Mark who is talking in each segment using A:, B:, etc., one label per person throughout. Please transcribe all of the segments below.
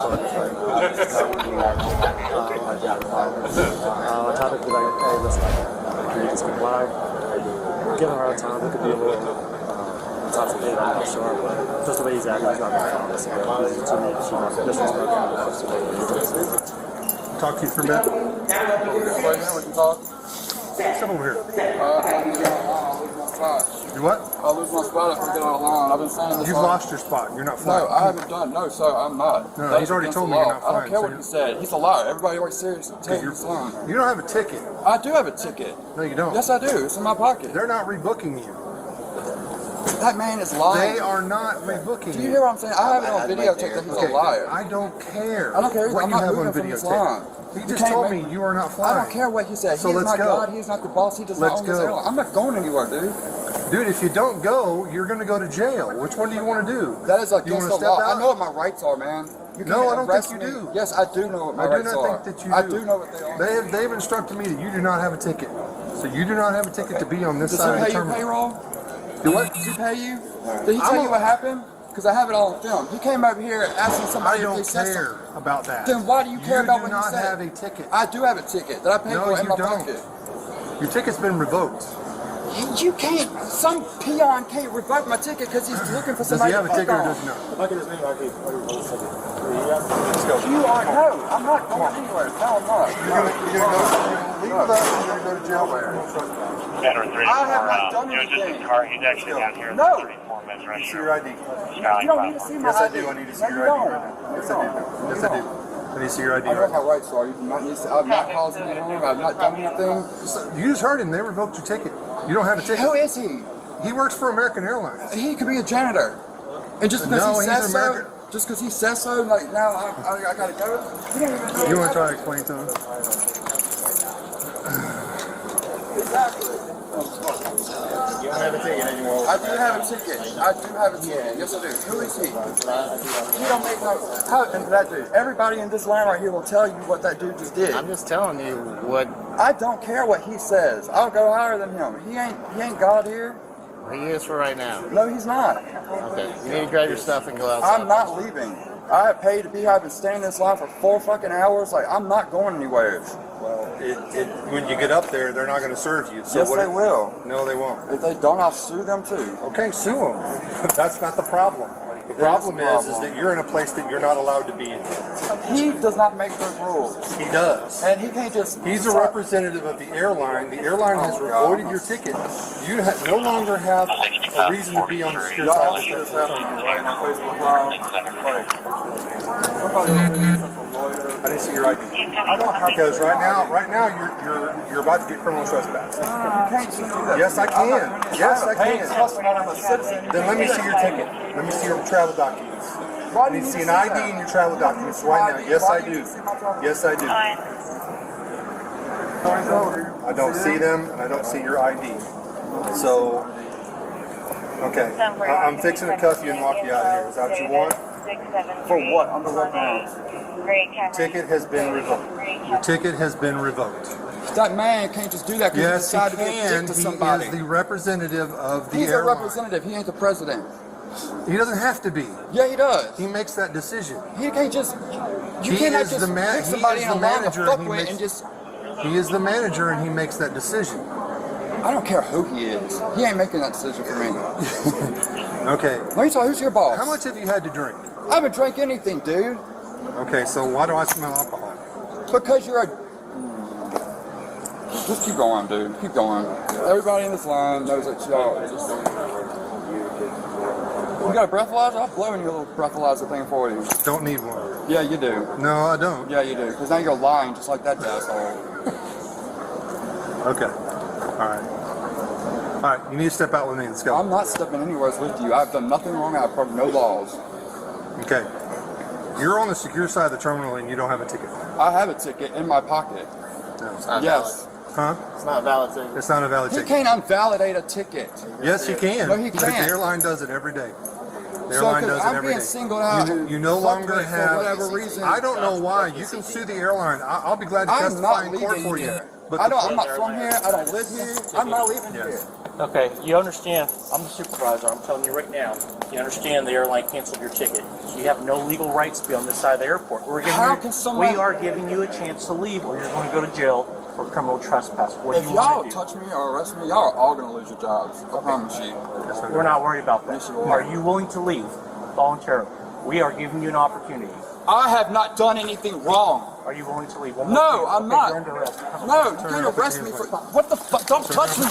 A: I tried to be like, hey, listen, can you just comply? Give him a hard time. It could be a little intoxicated, I'm not sure. But just the way he's acting, he's not going to follow us. To me, she's disrespectful.
B: Talk to you for a minute. Come over here. You what?
C: I'll lose my spot if I get out of line. I've been saying this.
B: You've lost your spot. You're not flying.
C: No, I haven't done. No, sir, I'm not.
B: No, he's already told me you're not flying.
C: I don't care what he said. He's a liar. Everybody always seriously takes he's lying.
B: You don't have a ticket.
C: I do have a ticket.
B: No, you don't.
C: Yes, I do. It's in my pocket.
B: They're not rebooking you.
C: That man is lying.
B: They are not rebooking you.
C: Do you hear what I'm saying? I have it on videotape that he's a liar.
B: I don't care.
C: I don't care.
B: What
C: I'm
B: you
C: not
B: have on
C: moving from this line.
B: videotape. He just told me you are not flying.
C: I don't care what he said.
B: So
C: He is
B: let's
C: not
B: go.
C: God. He is not the boss. He does not own this airline. I'm not going anywhere, dude.
B: Dude, if you don't go, you're going to go to jail. Which one do you want to do?
C: That is against
B: you want
C: the
B: to step
C: law.
B: out?
C: I know what my rights are, man. You
B: No, I don't
C: arrest
B: think you
C: me.
B: do.
C: Yes, I do know what my rights are.
B: I do not think that you do.
C: I do know what they are.
B: They've instructed me that you do not have a ticket. So you do not have a ticket to be on this side of the terminal.
C: Does he pay your payroll?
B: Do what?
C: Does he pay you? Did he tell you what happened? Because I have it all on film. He came over here asking somebody
B: I
C: if they
B: don't
C: said
B: care
C: something.
B: about that.
C: Then why do you care about what he said?
B: You do not have a ticket.
C: I do have a ticket that I paid for in my pocket.
B: Your ticket's been revoked.
C: You can't, some peon can't revoke my ticket because he's looking for somebody to
B: Does he have a ticket or does he not?
A: If I could just maybe,
B: Let's go.
C: You are, no, I'm not going anywhere. No, I'm not.
B: You're going to leave with us and you're going to go to jail there.
C: I have not done anything.
D: He's actually down here.
C: No.
D: 34 minutes right
B: See
D: here.
B: your ID.
C: You don't need to see my
B: Yes, I
C: ID.
B: do. I need to see
C: No,
B: your
C: you
B: ID
C: don't.
B: right now. Yes, I do. Yes, I do. I need to see your ID
C: I know
B: right
C: what
B: now.
C: my rights are. You do not need to, I've not caused any harm. I've not done anything.
B: You just heard him. They revoked your ticket. You don't have a ticket.
C: Who is he?
B: He works for American Airlines.
C: He could be a janitor. And just because
B: No,
C: he
B: he's
C: says so,
B: American.
C: just because he says so, like now I gotta go. You don't even know.
B: You want to try to explain to him?
C: Exactly.
A: you don't have a ticket anymore.
C: I do have a ticket. I do have a ticket. Yes, I do. Who is he? He don't make no. How and that dude? Everybody in this line right here will tell you what that dude just did.
A: I'm just telling you what
C: I don't care what he says. I'll go higher than him. He ain't God here.
A: he is for right now.
C: No, he's not.
A: Okay, you need to grab your stuff and go outside.
C: I'm not leaving. I have paid to be here. I've been staying in this line for 4 fucking hours. Like, I'm not going anywhere.
B: Well, when you get up there, they're not going to serve you. So
C: Yes, they will.
B: No, they won't.
C: If they don't, I'll sue them too.
B: Okay, sue them. That's not the problem. The problem is that you're in a place that you're not allowed to be in.
C: He does not make those rules.
B: He does.
C: And he can't just...
B: He's a representative of the airline. The airline has revoted your ticket. You no longer have a reason to be on the secure
C: Y'all
B: side.
C: see this happening right on Facebook Live.
B: I didn't see your ID.
C: I don't have
B: Because right now you're about to get criminal trespass.
C: You can't just do that.
B: Yes, I can. Yes, I
C: Hey,
B: can.
C: trust me, I'm a citizen.
B: Then let me see your ticket. Let me see your travel documents.
C: Why
B: I
C: do
B: need
C: you
B: to see
C: need
B: an
C: to
B: ID
C: that?
B: and your travel documents right now. Yes, I do. Yes, I do. I don't see them, and I don't see your ID. So, okay. I'm fixing to cuff you and walk you out of here. Is that what you want?
C: For what? Under what grounds?
B: Ticket has been revoked. Your ticket has been revoked.
C: That man can't just do that because he
B: Yes, he
C: decided to be a
B: can.
C: dick to
B: He
C: somebody.
B: is the representative of the
C: He's a
B: airline.
C: representative. He ain't the president.
B: He doesn't have to be.
C: Yeah, he does.
B: He makes that decision.
C: He can't just. You
B: He
C: cannot
B: is
C: just
B: the man-
C: pick
B: he
C: somebody
B: is
C: in a
B: the
C: line to
B: manager,
C: fuck
B: he
C: with
B: makes-
C: and just.
B: He is the manager, and he makes that decision.
C: I don't care who he is. He ain't making that decision for me.
B: Okay.
C: Let me tell you, who's your boss?
B: How much have you had to drink?
C: I haven't drank anything, dude.
B: Okay, so why do I smell alcohol?
C: Because you're a. Just keep going, dude. Keep going. Everybody in this line knows that y'all. You got a breathalyzer? I'll blow in your little breathalyzer thing for you.
B: Don't need one.
C: Yeah, you do.
B: No, I don't.
C: Yeah, you do. Because now you're lying just like that asshole.
B: Okay. All right. All right, you need to step out with me. Let's go.
C: I'm not stepping anywhere with you. I've done nothing wrong. I've broken no laws.
B: Okay. You're on the secure side of the terminal and you don't have a ticket.
C: I have a ticket in my pocket.
B: No.
C: Yes.
B: Huh?
A: It's not a valid ticket.
B: It's not a valid
C: He
B: ticket.
C: can't invalidate a ticket.
B: Yes, he can.
C: No, he
B: Because
C: can't.
B: the airline does it every day. The
C: So,
B: airline
C: 'cause
B: does it
C: I'm
B: every
C: being
B: day.
C: singled out.
B: You no
C: Fuck
B: longer
C: me for
B: have.
C: whatever reason.
B: I don't know why. You can sue the airline. I'll be glad to
C: I'm
B: testify
C: not
B: in court
C: leaving
B: for you.
C: here.
B: But
C: I'm not from here. I don't live here. I'm not leaving
B: Yes.
C: here.
E: Okay, you understand, I'm the supervisor, I'm telling you right now, you understand the airline canceled your ticket. So you have no legal rights to be on this side of the airport. We are giving you a chance to leave or you're going to go to jail for criminal trespass. What
C: If
E: do you
C: y'all
E: want to do?
C: touch me or arrest me, y'all are all gonna lose your jobs. I promise you.
E: We're not worried about that.
C: Yes, you are.
E: Are you willing to leave voluntarily? We are giving you an opportunity.
C: I have not done anything wrong.
E: Are you willing to leave?
C: No, I'm not.
E: You're under arrest.
C: No, you can't arrest me for what the fuck? Don't touch me.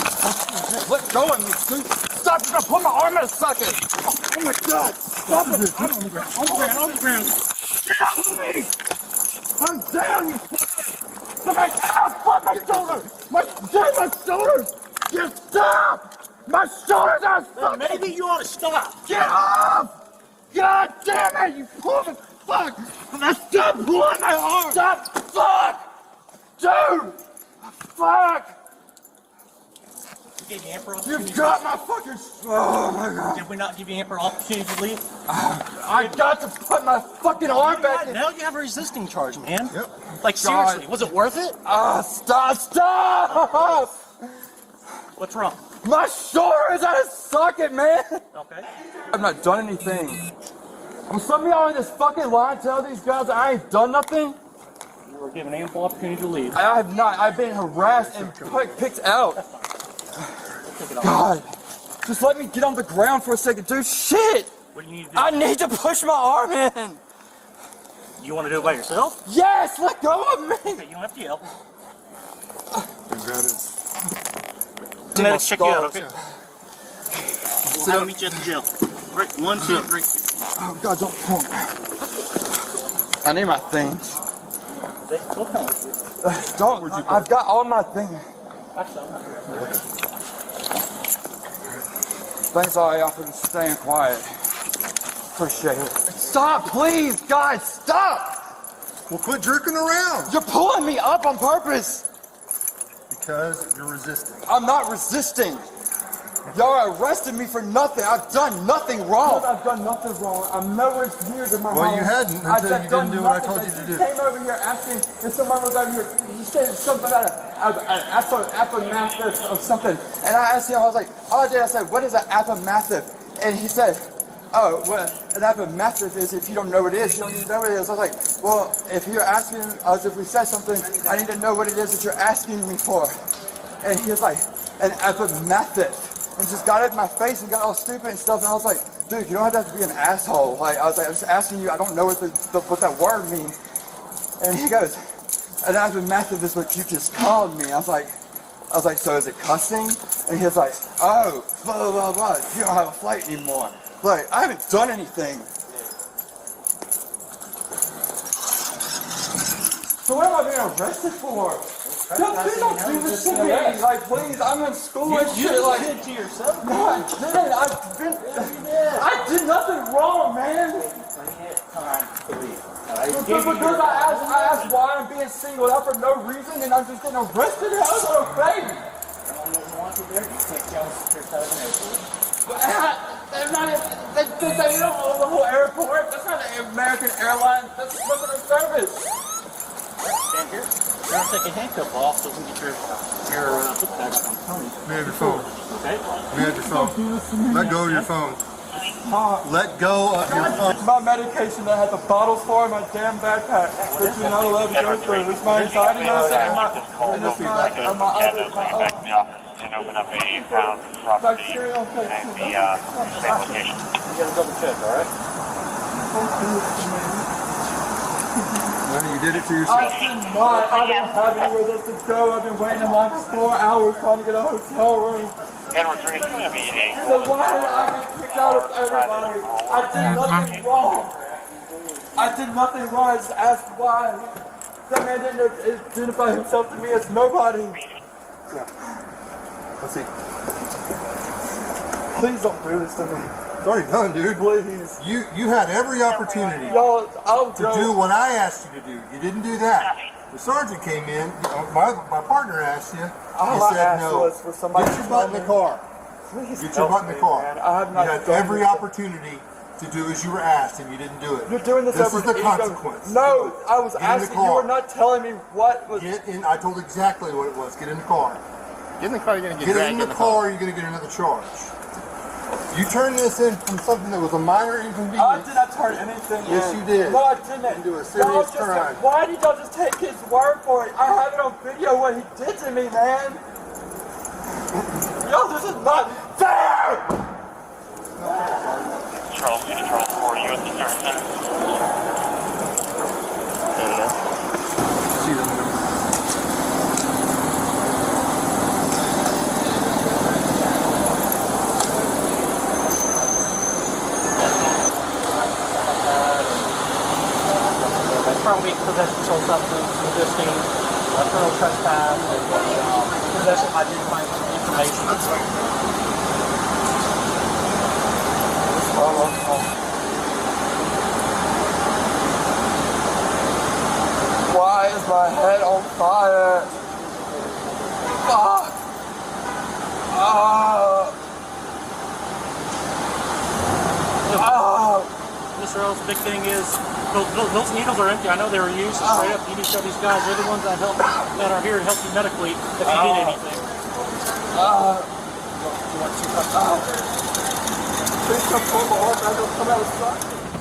C: Let go of me, dude. Stop! You're gonna put my arm in a second. Oh my god! Stop it! I'm on the ground. On the ground. Get off of me! I'm down, you fucker! Somebody get off! Fuck my shoulder! My shoulders! Just stop! My shoulders are stuck!
E: Maybe you ought to stop.
C: Get off! God damn it! You pulling! Fuck! Stop pulling my arm! Stop! Fuck! Dude! Fuck!
E: Gave you ample
C: You
E: opportunity.
C: got my fucking. Oh my god!
E: Did we not give you ample opportunity to leave?
C: I got to put my fucking arm back in.
E: Now you have a resisting charge, man.
B: Yep.
E: Like seriously, was it worth it?
C: Stop! Stop!
E: What's wrong?
C: My shoulder is out of socket, man!
E: Okay.
C: I've not done anything. I'm some of y'all in this fucking line tell these guys I ain't done nothing.
E: You were given ample opportunity to leave.
C: I have not. I've been harassed and picked out. God. Just let me get on the ground for a second, dude. Shit!
E: What do you need to do?
C: I need to push my arm in.
E: You want to do it by yourself?
C: Yes, let go of me.
E: Okay, you don't have to yell.
B: Grab his.
E: Let's check you out, okay?
C: So-
E: We'll meet you at the jail. Right, 1, 2, 3.
C: Oh God, don't pull me. I need my things.
E: We'll come with you.
C: Don't. I've got all my things. Thanks all y'all for staying quiet. Appreciate it. Stop, please, guys, stop!
B: Well, quit jerking around.
C: You're pulling me up on purpose.
B: Because you're resisting.
C: I'm not resisting. Y'all arrested me for nothing. I've done nothing wrong. I've done nothing wrong. I'm nowhere near to my
B: Well,
C: home.
B: you hadn't until you didn't do what I told you to do.
C: You came over here asking if someone was over here. You said something about an appomattox or something. And I asked him, I was like, all I did, I said, what is an appomattox? And he said, oh, well, an appomattox is if you don't know what it is, you don't need to know what it is. I was like, well, if you're asking us if we said something, I need to know what it is that you're asking me for. And he was like, an appomattox. And just got it in my face and got all stupid and stuff. And I was like, dude, you don't have to be an asshole. Like, I was like, I'm just asking you, I don't know what that word means. And he goes, an appomattox is what you just called me. I was like, so is it cussing? And he was like, oh, blah, blah, blah, blah. You don't have a flight anymore. Like, I haven't done anything. So what am I being arrested for? Please don't do this to me. Like, please, I'm in school and shit.
E: You
C: Like,
E: did it to yourself.
C: no, I didn't. I did nothing wrong, man. Because I asked why I'm being singled out for no reason and I'm just getting arrested. How is that okay? They don't own the whole airport. That's not an American Airlines. That's customer service.
E: Stand here. You're going to take a handcuff off so we can get your book bag up on Tony.
B: Let me have your phone.
E: Okay?
B: Let me have your phone. Let go of your phone. Let go of your phone.
C: My medication that I had the bottles for in my damn backpack, which you're not allowed to go through. It's my anxiety medicine and my other.
D: Back to the office and open up a found property
C: Bacterial
D: at the same location.
E: You got to double check, all right?
B: You did it to
C: I
B: yourself.
C: did not. I don't have anywhere else to go. I've been waiting in line for 4 hours trying to get a hotel room.
D: Edward 3 is going to be a
C: So why did I get kicked out of everybody? I did nothing wrong. I did nothing wrong. I just asked why. That man didn't identify himself to me as nobody.
B: Let's see.
C: Please don't do this to me.
B: It's already done, dude.
C: Please.
B: You had every opportunity
C: Y'all, I'll
B: to
C: go.
B: do what I asked you to do. You didn't do that. The sergeant came in. My partner asked you.
C: All
B: You
C: I
B: said
C: asked
B: no.
C: was for somebody
B: Get your butt in the car.
C: Please
B: Get your butt in the car.
C: man. I have not
B: You had
C: done
B: every
C: this.
B: opportunity to do as you were asked, and you didn't do it.
C: You're doing this over
B: is the
C: ego.
B: consequence.
C: No, I was
B: Get in the
C: asking. You
B: car.
C: were not telling me what was.
B: Get in. I told exactly what it was. Get in the car.
F: Isn't the car going to get
B: Get
F: dragged
B: in the car, you're going to get another charge. You turned this in from something that was a minor
C: I
B: inconvenience.
C: did not turn anything
B: Yes,
C: in.
B: you did.
C: No, I didn't.
B: Into a
C: Y'all
B: serious
C: just-
B: crime.
C: Why did y'all just take his word for it? I have it on video what he did to me, man. Yo, this is not fair!
D: Charles City, Charles 4, you at the Service Center?
F: There we go.
B: See them.
E: Probably possession of controlled substance, resisting, criminal trespass, and possession of identifying information.
C: Why is my head on fire? Fuck!
E: Mr. Ellis, the big thing is, those needles are empty. I know they were used straight up. You need to show these guys. They're the ones that are here to help you medically if you need anything.
C: Please come forward, I don't come out of sight.